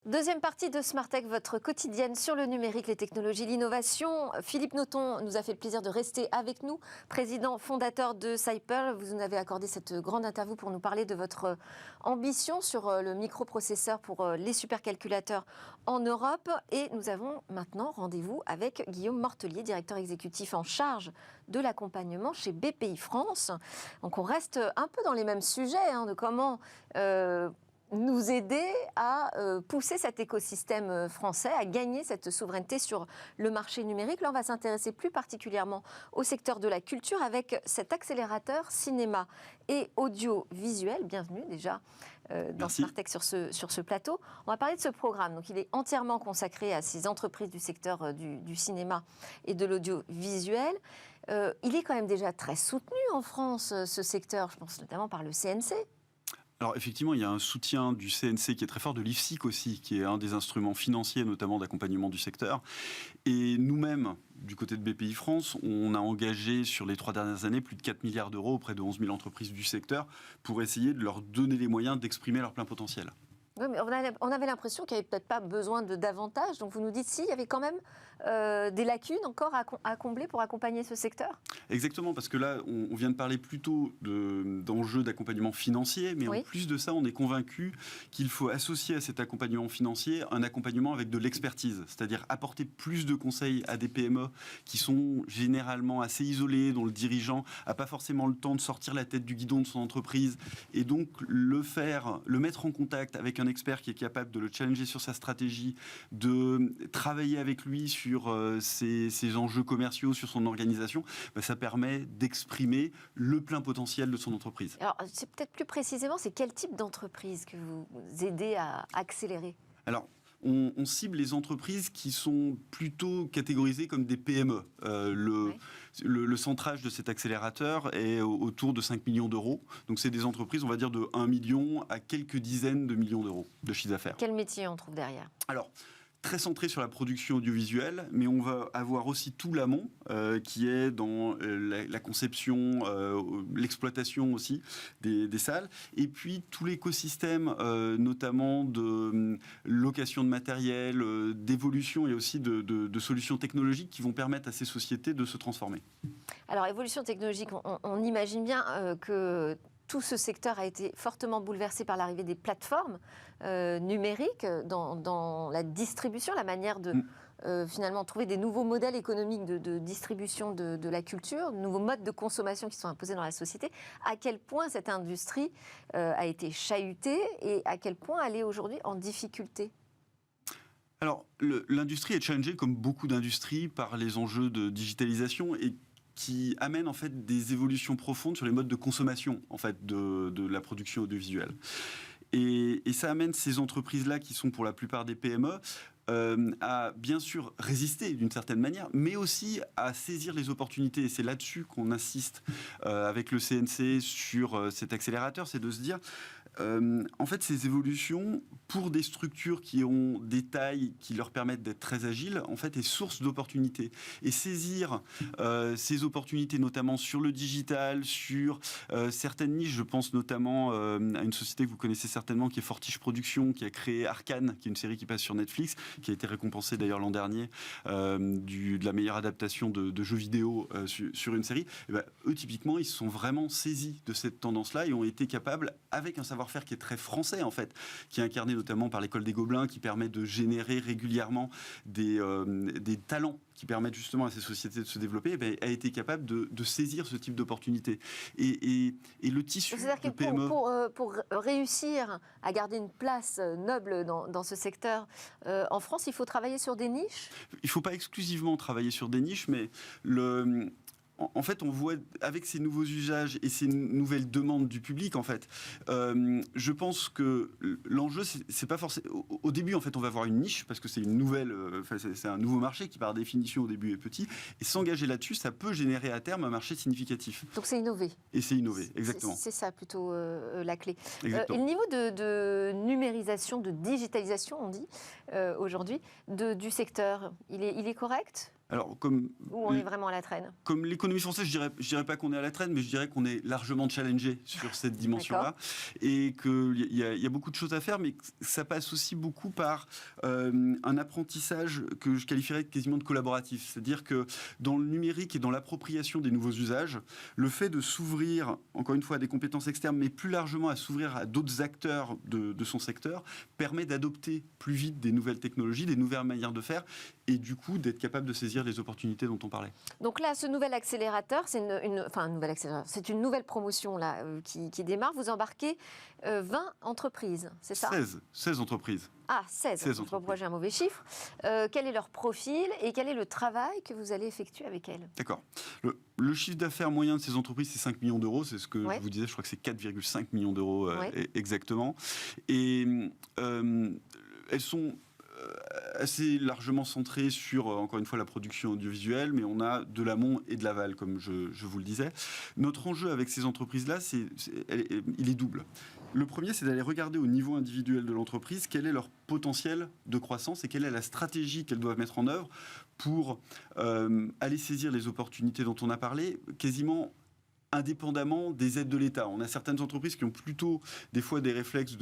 Deuxième partie de Smart Tech, votre quotidienne sur le numérique, les technologies, l'innovation. Philippe Noton nous a fait le plaisir de rester avec nous, président fondateur de Cyper. Vous nous avez accordé cette grande interview pour nous parler de votre ambition sur le microprocesseur pour les supercalculateurs en Europe. Et nous avons maintenant rendez-vous avec Guillaume Mortelier, directeur exécutif en charge de l'accompagnement chez BPI France. Donc on reste un peu dans les mêmes sujets de comment nous aider à pousser cet écosystème français, à gagner cette souveraineté sur le marché numérique. Là, on va s'intéresser plus particulièrement au secteur de la culture avec cet accélérateur cinéma et audiovisuel. Bienvenue déjà dans Smart Tech sur ce plateau. On va parler de ce programme. Donc, il est entièrement consacré à ces entreprises du secteur du cinéma et de l'audiovisuel. Il est quand même déjà très soutenu en France, ce secteur, je pense notamment par le CNC. Alors effectivement, il y a un soutien du CNC qui est très fort, de l'IFSIC aussi, qui est un des instruments financiers notamment d'accompagnement du secteur. Et nous-mêmes, du côté de BPI France, on a engagé sur les 3 dernières années plus de 4 milliards d'euros auprès de 11 000 entreprises du secteur pour essayer de leur donner les moyens d'exprimer leur plein potentiel. Oui, mais on avait l'impression qu'il n'y avait peut-être pas besoin de davantage. Donc vous nous dites, si, il y avait quand même des lacunes encore à combler pour accompagner ce secteur ? Exactement, parce que là, on vient de parler plutôt d'enjeux d'accompagnement financier, mais oui. En plus de ça, on est convaincu qu'il faut associer à cet accompagnement financier un accompagnement avec de l'expertise, c'est-à-dire apporter plus de conseils à des PME qui sont généralement assez isolées, dont le dirigeant n'a pas forcément le temps de sortir la tête du guidon de son entreprise, et donc le mettre en contact avec un expert qui est capable de le challenger sur sa stratégie, de travailler avec lui sur ses enjeux commerciaux, sur son organisation, ça permet d'exprimer le plein potentiel de son entreprise. Alors, c'est peut-être plus précisément, c'est quel type d'entreprise que vous aidez à accélérer ? Alors, on cible les entreprises qui sont plutôt catégorisées comme des PME. Le centrage de cet accélérateur est autour de 5 millions d'euros. Donc, c'est des entreprises, on va dire, de 1 million à quelques dizaines de millions d'euros de chiffre d'affaires. Quel métier on trouve derrière ? Alors, très centré sur la production audiovisuelle, mais on va avoir aussi tout l'amont qui est dans la conception, l'exploitation aussi des salles, et puis tout l'écosystème, notamment de location de matériel, d'évolution et aussi de solutions technologiques qui vont permettre à ces sociétés de se transformer. Alors, évolution technologique, on imagine bien que tout ce secteur a été fortement bouleversé par l'arrivée des plateformes numériques dans la distribution, la manière de finalement trouver des nouveaux modèles économiques de distribution de la culture, de nouveaux modes de consommation qui sont imposés dans la société. À quel point cette industrie a été chahutée et à quel point elle est aujourd'hui en difficulté ? Alors, l'industrie est challengée, comme beaucoup d'industries, par les enjeux de digitalisation et qui amène en fait des évolutions profondes sur les modes de consommation en fait de la production audiovisuelle. Et ça amène ces entreprises-là, qui sont pour la plupart des PME, à bien sûr résister d'une certaine manière, mais aussi à saisir les opportunités. Et c'est là-dessus qu'on insiste avec le CNC sur cet accélérateur, c'est de se dire, en fait, ces évolutions, pour des structures qui ont des tailles qui leur permettent d'être très agiles, en fait, est source d'opportunités. Et saisir ces opportunités, notamment sur le digital, sur certaines niches, je pense notamment à une société que vous connaissez certainement, qui est Fortiche Productions, qui a créé Arcane, qui est une série qui passe sur Netflix, qui a été récompensée d'ailleurs l'an dernier de la meilleure adaptation de jeux vidéo sur une série. Et ben, eux, typiquement, ils se sont vraiment saisis de cette tendance-là et ont été capables, avec un savoir-faire qui est très français en fait, qui est incarné notamment par l'école des Gobelins, qui permet de générer régulièrement des talents qui permettent justement à ces sociétés de se développer, eh bien, a été capable de saisir ce type d'opportunités. Et le tissu de PME... Pour réussir à garder une place noble dans ce secteur, en France, il faut travailler sur des niches ? Il ne faut pas exclusivement travailler sur des niches, mais en fait, on voit avec ces nouveaux usages et ces nouvelles demandes du public, en fait, je pense que l'enjeu, c'est pas forcément... Au début, en fait, on va avoir une niche, parce que c'est une nouvelle... c'est un nouveau marché qui, par définition, au début, est petit. Et s'engager là-dessus, ça peut générer à terme un marché significatif. Donc c'est innover. Et c'est innover, exactement. C'est ça, plutôt, la clé. Et le niveau de numérisation, de digitalisation, on dit, aujourd'hui, du secteur, il est correct ? Alors, Ou on est vraiment à la traîne? Comme l'économie française, je dirais pas qu'on est à la traîne, mais je dirais qu'on est largement challengé sur cette dimension-là. Et qu'il y a beaucoup de choses à faire, mais que ça passe aussi beaucoup par un apprentissage que je qualifierais quasiment de collaboratif. C'est-à-dire que dans le numérique et dans l'appropriation des nouveaux usages, le fait de s'ouvrir, encore une fois, à des compétences externes, mais plus largement à s'ouvrir à d'autres acteurs de son secteur, permet d'adopter plus vite des nouvelles technologies, des nouvelles manières de faire, et du coup d'être capable de saisir les opportunités dont on parlait. Donc là, ce nouvel accélérateur, c'est c'est une nouvelle promotion là, qui démarre. Vous embarquez 20 entreprises, c'est ça? 16 entreprises. Ah, 16. Je ne sais pas pourquoi j'ai un mauvais chiffre. Quel est leur profil et quel est le travail que vous allez effectuer avec elles? D'accord. Le chiffre d'affaires moyen de ces entreprises, c'est 5 millions d'euros. C'est ce que Ouais. je vous disais, je crois que c'est 4,5 millions d'euros Ouais. exactement. Et elles sont assez largement centrées sur, encore une fois, la production audiovisuelle, mais on a de l'amont et de l'aval, comme je vous le disais. Notre enjeu avec ces entreprises-là, il est double. Le premier, c'est d'aller regarder au niveau individuel de l'entreprise quel est leur potentiel de croissance et quelle est la stratégie qu'elles doivent mettre en œuvre pour aller saisir les opportunités dont on a parlé, quasiment indépendamment des aides de l'État. On a certaines entreprises qui ont plutôt des fois des réflexes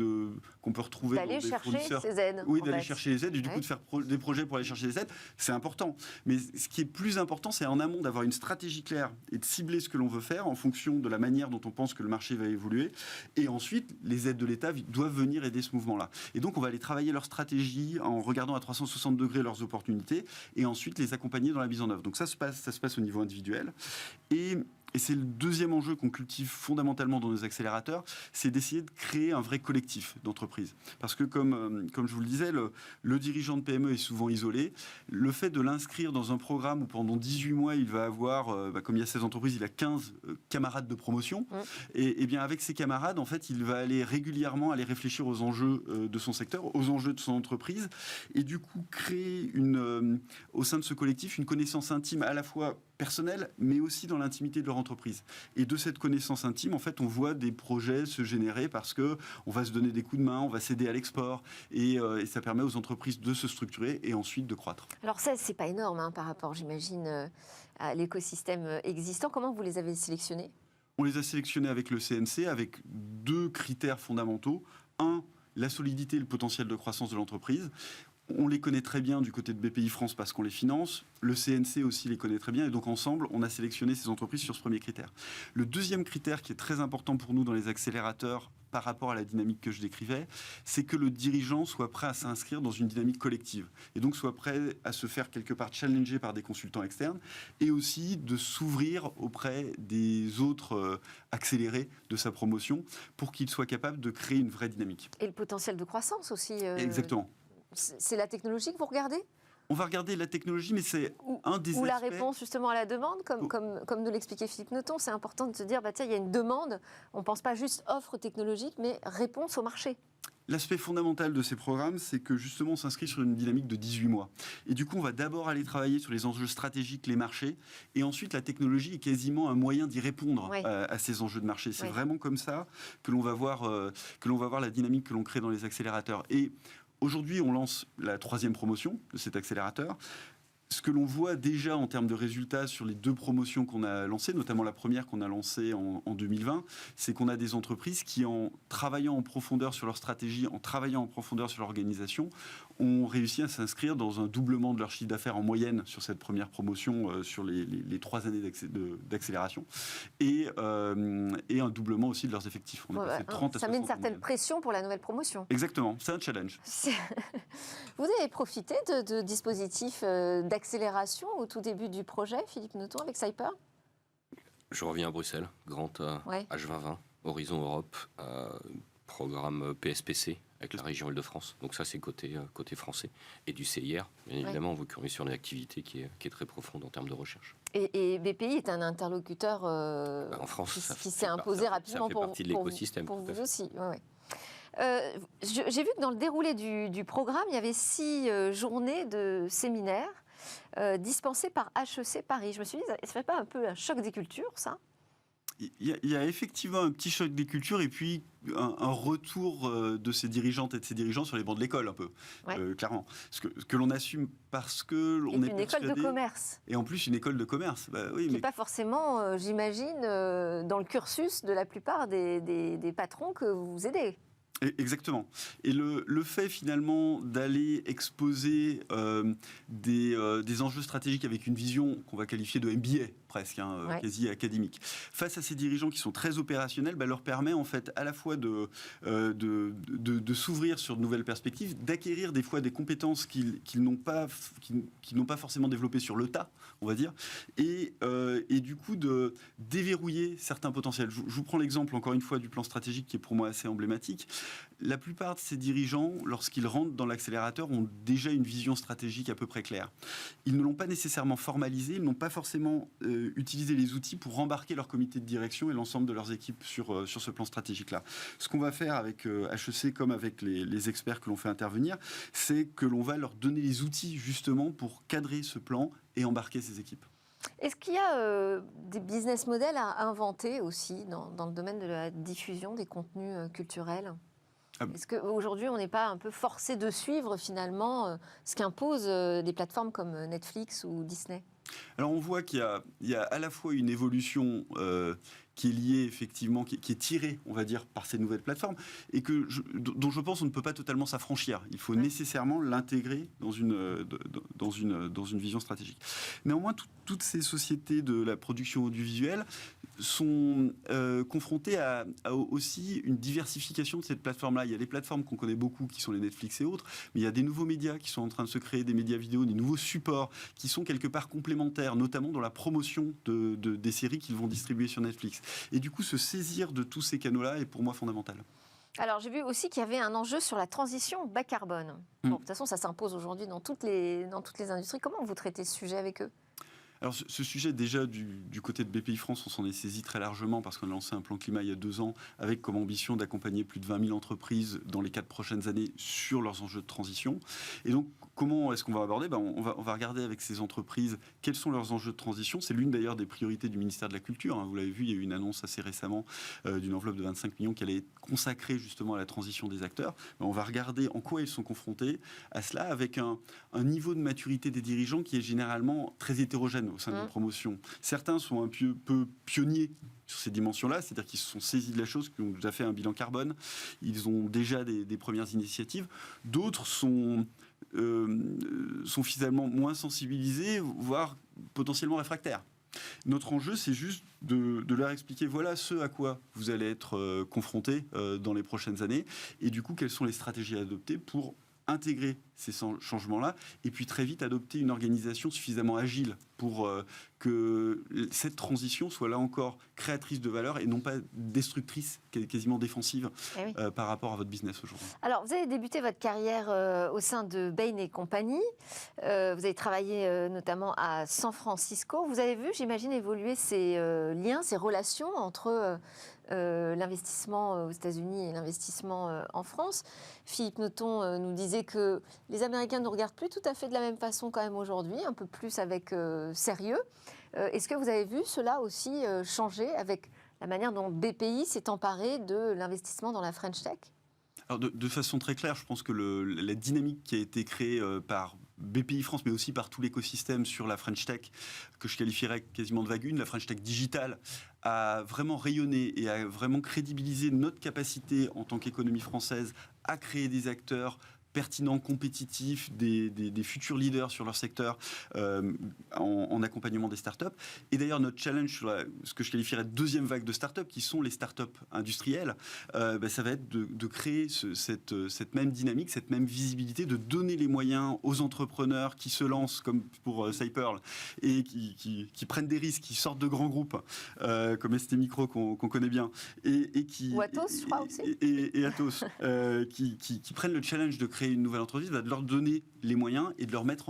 qu'on peut retrouver dans des fournisseurs. D'aller chercher ces aides. Oui, d'aller chercher les aides et du coup de faire des projets pour aller chercher les aides, c'est important. Mais ce qui est plus important, c'est en amont d'avoir une stratégie claire et de cibler ce que l'on veut faire en fonction de la manière dont on pense que le marché va évoluer. Et ensuite, les aides de l'État doivent venir aider ce mouvement-là. Et donc, on va aller travailler leur stratégie en regardant à 360 degrés leurs opportunités et ensuite les accompagner dans la mise en œuvre. Donc ça se passe au niveau individuel. Et c'est le deuxième enjeu qu'on cultive fondamentalement dans nos accélérateurs, c'est d'essayer de créer un vrai collectif d'entreprises. Parce que comme je vous le disais, le dirigeant de PME est souvent isolé. Le fait de l'inscrire dans un programme où pendant 18 mois, il va avoir, comme il y a 16 entreprises, il a 15 camarades de promotion. Et bien avec ces camarades, en fait, il va aller régulièrement aller réfléchir aux enjeux de son secteur, aux enjeux de son entreprise. Et du coup, créer au sein de ce collectif une connaissance intime à la fois personnelle, mais aussi dans l'intimité de leur entreprise. Et de cette connaissance intime, en fait, on voit des projets se générer parce que on va se donner des coups de main, on va s'aider à l'export, et ça permet aux entreprises de se structurer et ensuite de croître. Alors ça, c'est pas énorme par rapport, j'imagine, à l'écosystème existant. Comment vous les avez sélectionnés? On les a sélectionnés avec le CNC, avec 2 critères fondamentaux. Un, la solidité et le potentiel de croissance de l'entreprise. On les connaît très bien du côté de BPI France parce qu'on les finance. Le CNC aussi les connaît très bien. Et donc, ensemble, on a sélectionné ces entreprises sur ce premier critère. Le deuxième critère qui est très important pour nous dans les accélérateurs par rapport à la dynamique que je décrivais, c'est que le dirigeant soit prêt à s'inscrire dans une dynamique collective. Et donc, soit prêt à se faire quelque part challenger par des consultants externes et aussi de s'ouvrir auprès des autres accélérés de sa promotion pour qu'il soit capable de créer une vraie dynamique. Et le potentiel de croissance aussi. Exactement. C'est la technologie que vous regardez? On va regarder la technologie, mais c'est un des aspects... Ou la réponse justement à la demande, comme nous l'expliquait Philippe Noton, c'est important de se dire, tiens, il y a une demande, on ne pense pas juste offre technologique, mais réponse au marché. L'aspect fondamental de ces programmes, c'est que justement on s'inscrit sur une dynamique de 18 mois. Et du coup, on va d'abord aller travailler sur les enjeux stratégiques, les marchés, et ensuite la technologie est quasiment un moyen d'y répondre à ces enjeux de marché. C'est vraiment comme ça que l'on va voir la dynamique que l'on crée dans les accélérateurs. Et aujourd'hui, on lance la 3e promotion de cet accélérateur. Ce que l'on voit déjà en termes de résultats sur les 2 promotions qu'on a lancées, notamment la première qu'on a lancée en 2020, c'est qu'on a des entreprises qui, en travaillant en profondeur sur leur stratégie, en travaillant en profondeur sur l'organisation, ont réussi à s'inscrire dans un doublement de leur chiffre d'affaires en moyenne sur cette première promotion sur les 3 années d'accélération et un doublement aussi de leurs effectifs. On est passé de 30 à 60 ça met une certaine pression pour la nouvelle promotion. Exactement, c'est un challenge. Vous avez profité de dispositifs d'accélération au tout début du projet, Philippe Noton, avec Saipper? Je reviens à Bruxelles, Grand H2020, Horizon Europe, programme PSPC avec la région Île-de-France. Donc ça, c'est côté français. Et du CIR, bien évidemment, vous qui sur une activité qui est très profonde en termes de recherche. Et BPI est un interlocuteur en France, qui s'est imposé rapidement pour vous aussi. J'ai vu que dans le déroulé du programme, il y avait 6 journées de séminaires dispensés par HEC Paris. Je me suis dit, ça ne fait pas un peu un choc des cultures, ça? Il y a effectivement un petit choc des cultures et puis un retour de ces dirigeantes et de ces dirigeants sur les bancs de l'école, un peu, clairement. Ce que l'on assume parce que l'on est une école de commerce. Et en plus, une école de commerce. Qui n'est pas forcément, j'imagine, dans le cursus de la plupart des patrons que vous aidez. Exactement. Et le fait finalement d'aller exposer des enjeux stratégiques avec une vision qu'on va qualifier de MBA presque, quasi académique, face à ces dirigeants qui sont très opérationnels, leur permet en fait à la fois de s'ouvrir sur de nouvelles perspectives, d'acquérir des fois des compétences qu'ils n'ont pas forcément développées sur le tas, on va dire, et du coup de déverrouiller certains potentiels. Je vous prends l'exemple encore une fois du plan stratégique qui est pour moi assez emblématique. La plupart de ces dirigeants, lorsqu'ils rentrent dans l'accélérateur, ont déjà une vision stratégique à peu près claire. Ils ne l'ont pas nécessairement formalisée, ils n'ont pas forcément utilisé les outils pour embarquer leur comité de direction et l'ensemble de leurs équipes sur ce plan stratégique-là. Ce qu'on va faire avec HEC comme avec les experts que l'on fait intervenir, c'est que l'on va leur donner les outils justement pour cadrer ce plan et embarquer ces équipes. Est-ce qu'il y a des business models à inventer aussi dans le domaine de la diffusion des contenus culturels ? Est-ce qu'aujourd'hui, on n'est pas un peu forcé de suivre finalement ce qu'imposent des plateformes comme Netflix ou Disney ? Alors on voit qu'il y a à la fois une évolution qui est liée effectivement, qui est tirée, on va dire, par ces nouvelles plateformes, et dont je pense on ne peut pas totalement s'affranchir. Il faut nécessairement l'intégrer dans une vision stratégique. Néanmoins, toutes ces sociétés de la production audiovisuelle sont confrontées à aussi une diversification de cette plateforme-là. Il y a des plateformes qu'on connaît beaucoup, qui sont les Netflix et autres, mais il y a des nouveaux médias qui sont en train de se créer, des médias vidéo, des nouveaux supports qui sont quelque part complémentaires, notamment dans la promotion des séries qu'ils vont distribuer sur Netflix. Et du coup, se saisir de tous ces canaux-là est pour moi fondamental. Alors, j'ai vu aussi qu'il y avait un enjeu sur la transition bas carbone. Bon, de toute façon, ça s'impose aujourd'hui dans toutes les industries. Comment vous traitez ce sujet avec eux ? Alors ce sujet, déjà, du côté de BPI France, on s'en est saisi très largement parce qu'on a lancé un plan climat il y a 2 ans avec comme ambition d'accompagner plus de 20 000 entreprises dans les 4 prochaines années sur leurs enjeux de transition. Et donc, comment est-ce qu'on va aborder ? On va regarder avec ces entreprises quels sont leurs enjeux de transition. C'est l'une d'ailleurs des priorités du ministère de la Culture. Vous l'avez vu, il y a eu une annonce assez récemment d'une enveloppe de 25 millions qui allait être consacrée justement à la transition des acteurs. On va regarder en quoi ils sont confrontés à cela avec un niveau de maturité des dirigeants qui est généralement très hétérogène au sein de la promotion. Certains sont un peu pionniers sur ces dimensions-là, c'est-à-dire qu'ils se sont saisis de la chose, qui ont déjà fait un bilan carbone, ils ont déjà des premières initiatives. D'autres sont finalement moins sensibilisés, voire potentiellement réfractaires. Notre enjeu, c'est juste de leur expliquer voilà ce à quoi vous allez être confrontés dans les prochaines années, et du coup, quelles sont les stratégies à adopter pour intégrer ces changements-là, et puis très vite adopter une organisation suffisamment agile pour que cette transition soit là encore créatrice de valeur et non pas destructrice, quasiment défensive par rapport à votre business aujourd'hui. Alors, vous avez débuté votre carrière au sein de Bain & Company. Vous avez travaillé notamment à San Francisco. Vous avez vu, j'imagine, évoluer ces liens, ces relations entre l'investissement aux États-Unis et l'investissement en France. Philippe Noton nous disait que les Américains ne nous regardent plus tout à fait de la même façon quand même aujourd'hui, un peu plus avec sérieux. Est-ce que vous avez vu cela aussi changer avec la manière dont BPI s'est emparé de l'investissement dans la French Tech ? Alors de façon très claire, je pense que la dynamique qui a été créée par BPI France, mais aussi par tout l'écosystème sur la French Tech, que je qualifierais quasiment de vague 1, la French Tech digitale, a vraiment rayonné et a vraiment crédibilisé notre capacité en tant qu'économie française à créer des acteurs pertinents, compétitifs, des futurs leaders sur leur secteur en accompagnement des startups. Et d'ailleurs, notre challenge sur ce que je qualifierais de deuxième vague de startups, qui sont les startups industrielles, ça va être de créer cette même dynamique, cette même visibilité, de donner les moyens aux entrepreneurs qui se lancent, comme pour Cypearl, et qui prennent des risques, qui sortent de grands groupes, comme ST Micro qu'on connaît bien, ou Atos, je crois aussi. Et Atos, qui prennent le challenge de créer une nouvelle entreprise, de leur donner les moyens et de leur mettre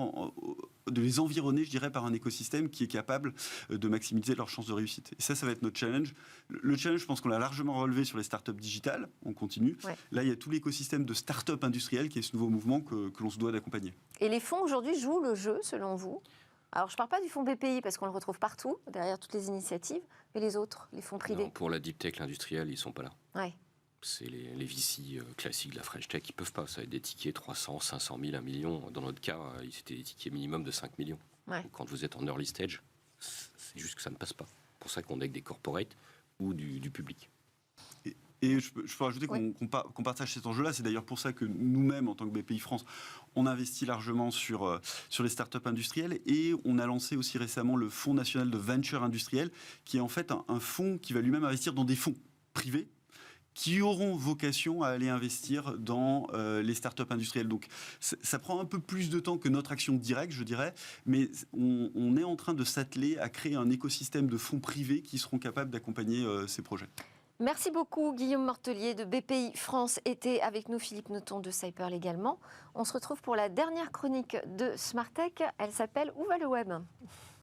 de les environner, je dirais, par un écosystème qui est capable de maximiser leurs chances de réussite. Et ça va être notre challenge. Le challenge, je pense qu'on l'a largement relevé sur les startups digitales, on continue. Ouais. Là, il y a tout l'écosystème de startups industrielles qui est ce nouveau mouvement que l'on se doit d'accompagner. Et les fonds aujourd'hui jouent le jeu, selon vous ? Alors, je ne parle pas du fonds BPI, parce qu'on le retrouve partout, derrière toutes les initiatives, mais les autres, les fonds privés. Non, pour la deep tech, l'industriel, ils ne sont pas là. Ouais. C'est les VC classiques de la French Tech, ils ne peuvent pas. Ça va être des tickets 300, 500 000, 1 million. Dans notre cas, c'était des tickets minimum de 5 millions. Ouais. Donc, quand vous êtes en early stage, c'est juste que ça ne passe pas. C'est pour ça qu'on est avec des corporates ou du public. Et je peux rajouter qu'on partage cet enjeu-là. C'est d'ailleurs pour ça que nous-mêmes, en tant que BPI France, on investit largement sur les startups industrielles. Et on a lancé aussi récemment le Fonds national de venture industrielle, qui est en fait un fonds qui va lui-même investir dans des fonds privés qui auront vocation à aller investir dans les startups industrielles. Donc ça prend un peu plus de temps que notre action directe, je dirais, mais on est en train de s'atteler à créer un écosystème de fonds privés qui seront capables d'accompagner ces projets. Merci beaucoup Guillaume Mortelier de BPI France était avec nous, Philippe Noton de Cyperl également. On se retrouve pour la dernière chronique de Smartech, elle s'appelle « Où va le web ?»